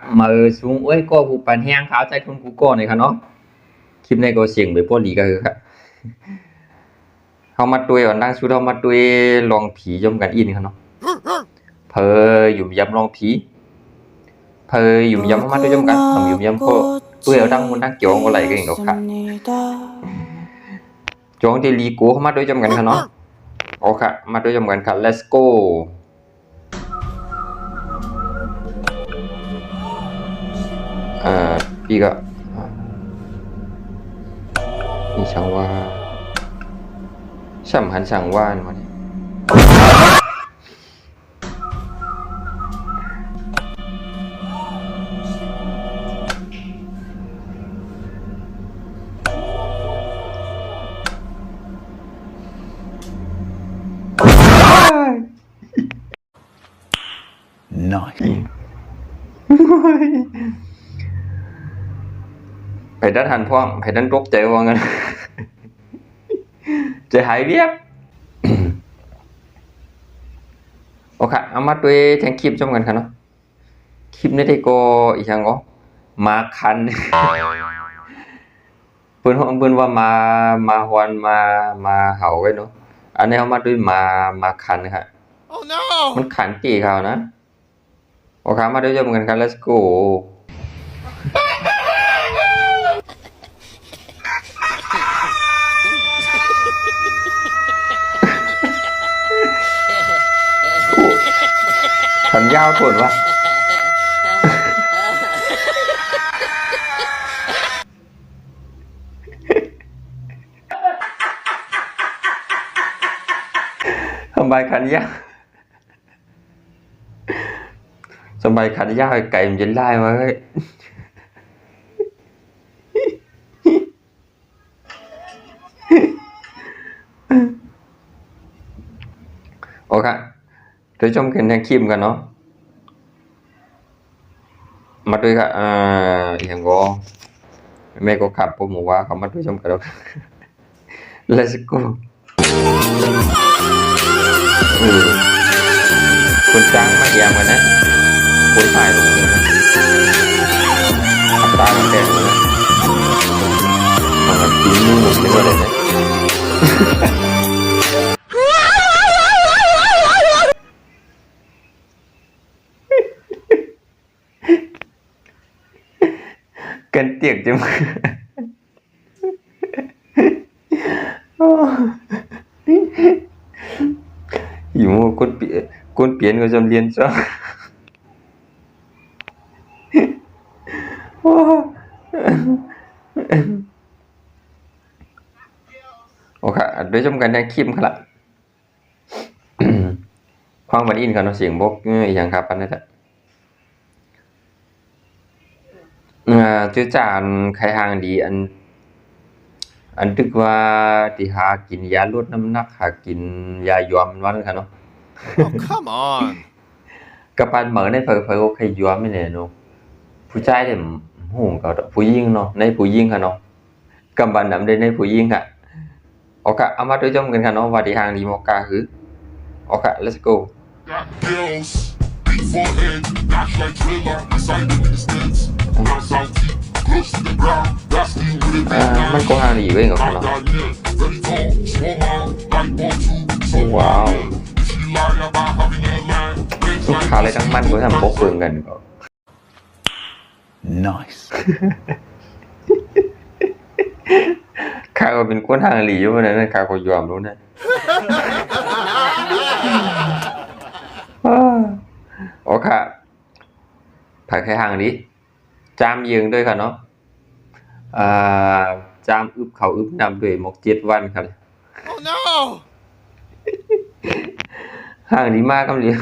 mà xuống ơi cô vụ bàn hang kháoใจทุนกูก่อนเลยค่ะเนาะคลิปในก็เสียงไปพวกลีก็คือค่ะเขามาตุยก่อนดังสุดเขามาตุยลองผีย่อมกันอินค่ะเนาะเพอหยุ่มยำลองผีเพอหยุ่มยำเขามาตุยย่อมกันผมหยุ่มยำพวกตุยเอาดังมันดังเกี่ยวกับอะไรก็อย่างเดียวค่ะจงที่ลีกูเขามาตุยย่อมกันค่ะเนาะโอเคมาตุยย่อมกันค่ะ let's go พี่ก็มีช่างว่าช่ำหันช่างว่านมาเนี่ยน้อยไปด้านหันพ่องไปด้านตกใจว่างั้นจะหายเวียบโอเคเอามาด้วยแทงคลิปชมกันค่ะเนาะคลิปนี้ได้ก็อีกอย่างก็มาคันเพิ่นว่ามาฮวนมาเห่าไว้เนาะอันนี้เอามาด้วยมาคันค่ะมันขันตีเขานะโอเคมาด้วยชมกันค่ะ let's goขันยาวถ่วนวะสบายขันยาวสบายขันยาวไก่มันจะไล่มาเฮ้ยโอเคเดี๋ยวชมกันแทงคลิปกันเนาะมาด้วยค่ะอย่างก็แม่ก็ขับผมว่าเขามาด้วยชมกันแล้ว let's go คุณจ้างมาเยี่ยมกันนะคุณถ่ายลงเลยนะอัตราแดงเลยมันกินมือหมุนไปเลยนะกันเตียกจังอยู่มั่วคนเปลี่ยนก็จำเรียนซะโอเคโดยชมกันในคลิปครับความบันอินกันเสียงบกอย่างครับอันนี้แหละชื่อจานใครห่างดีอันตึกว่าที่หากินยาลดน้ำหนักหากินยายอมวันค่ะเนาะ Oh come on กับปานเหมือนในเผยโอเคยอมไม่เนี่ยเนาะผู้ชายเนี่ยหูเขาผู้หญิงเนาะในผู้หญิงค่ะเนาะกับบันนำได้ในผู้หญิงค่ะโอเคเอามาด้วยจมกันค่ะเนาะว่าที่ห่างดีมอกาคือโอเค let's goมันก็ห่างดีเว้ยกับเขาเนาะว้าวลูกค้าเลยทั้งมันก็ทำโป๊กเฟืองกันก็ nice ข้าก็เป็นคนทางหลีอยู่นะข้าก็ยอมรู้นะโอเคถ่ายแค่ห่างนี้จามยืงด้วยค่ะเนาะจามอึบเขาอึบนำด้วยหมก7 วันครับ Oh no ห่างดีมากครับเลย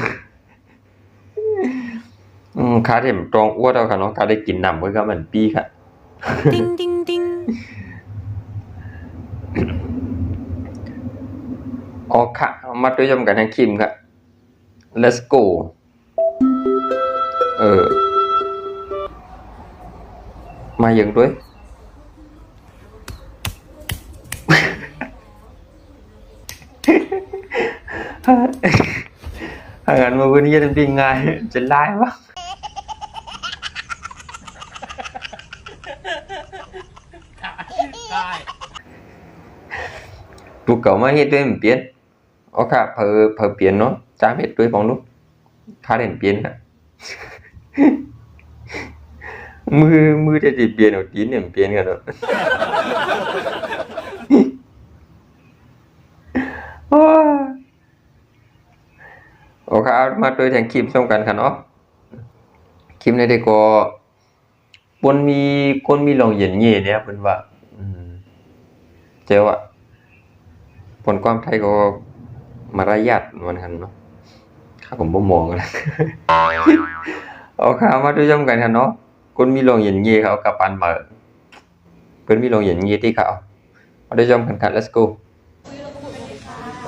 ข้าเห็นตรงอ้วนเอาค่ะเนาะข้าได้กินนำไว้ก็เหมือนปีค่ะติ้งติ้งติ้งโอเคมาด้วยชมกันทั้งคลิปค่ะ let's go มาอย่างด้วยถ้างั้นมาวันนี้จะเป็นไงจะไล่วะ ตุกเก่ามาเฮ็ดด้วยมันเปลี่ยนเอาค่ะเพอเปลี่ยนเนาะจ้างเฮ็ดด้วยของลูกค่าเล่นเปลี่ยนค่ะ มือจะสิเปลี่ยนเอาตีนเนี่ยมันเปลี่ยนกันเนาะ โอ้ยโอเคเอามาด้วยแทงคลิปส่งกันค่ะเนาะคลิปนี้ได้ก็คนมีลองเย็นเงี้ยเนี่ยเพิ่นว่าเจ้าอะผลความไทยก็มารยาทมันกันเนาะข้าผมบ่มองกัน เอาข่าวมาด้วยย้ำกันค่ะเนาะคนมีลองเย็นเงี้ยเขากับปันมาเพิ่นมีลองเย็นเงี้ยที่เขามาด้วยย้ำกันค่ะ let's go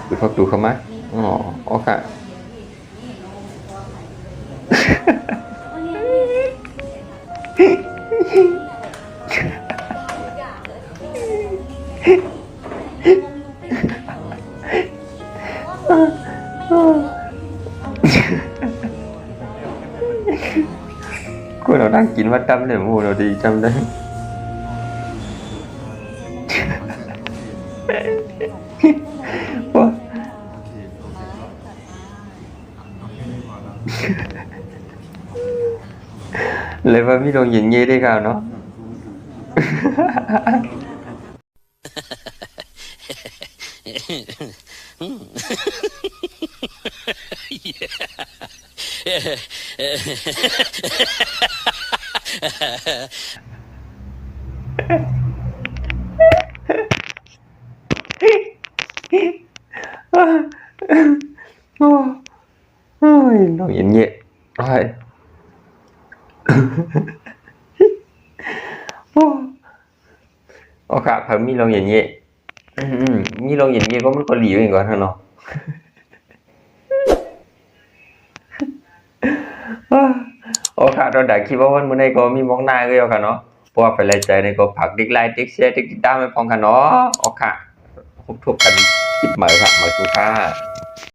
ดูพักดูเข้ามาอ๋อโอเค กูเรานั่งกินวัดดำเนี่ยหมูเราดีจำได้ ว้าเลยว่ามีลงอย่างงี้ได้ก่าวเนาะ โอ้โอ้ยลงอย่างงี้โอ้ย โอ้โอเคผมมีลงอย่างงี้มีลงอย่างงี้ก็มันก็หลีอยู่ก่อนเนาะ โอเคเราได้คิดว่าวันมื้อนี้ก็มีมองหน้าก็แล้วกันเนาะเพราะว่าไปรายใจนี่ก็ฝากดิกไลค์ดิกแชร์ดิกติดตามให้พร้อมกันเนาะโอเคพบกันคลิปใหม่ครับมาสู่ค่ะ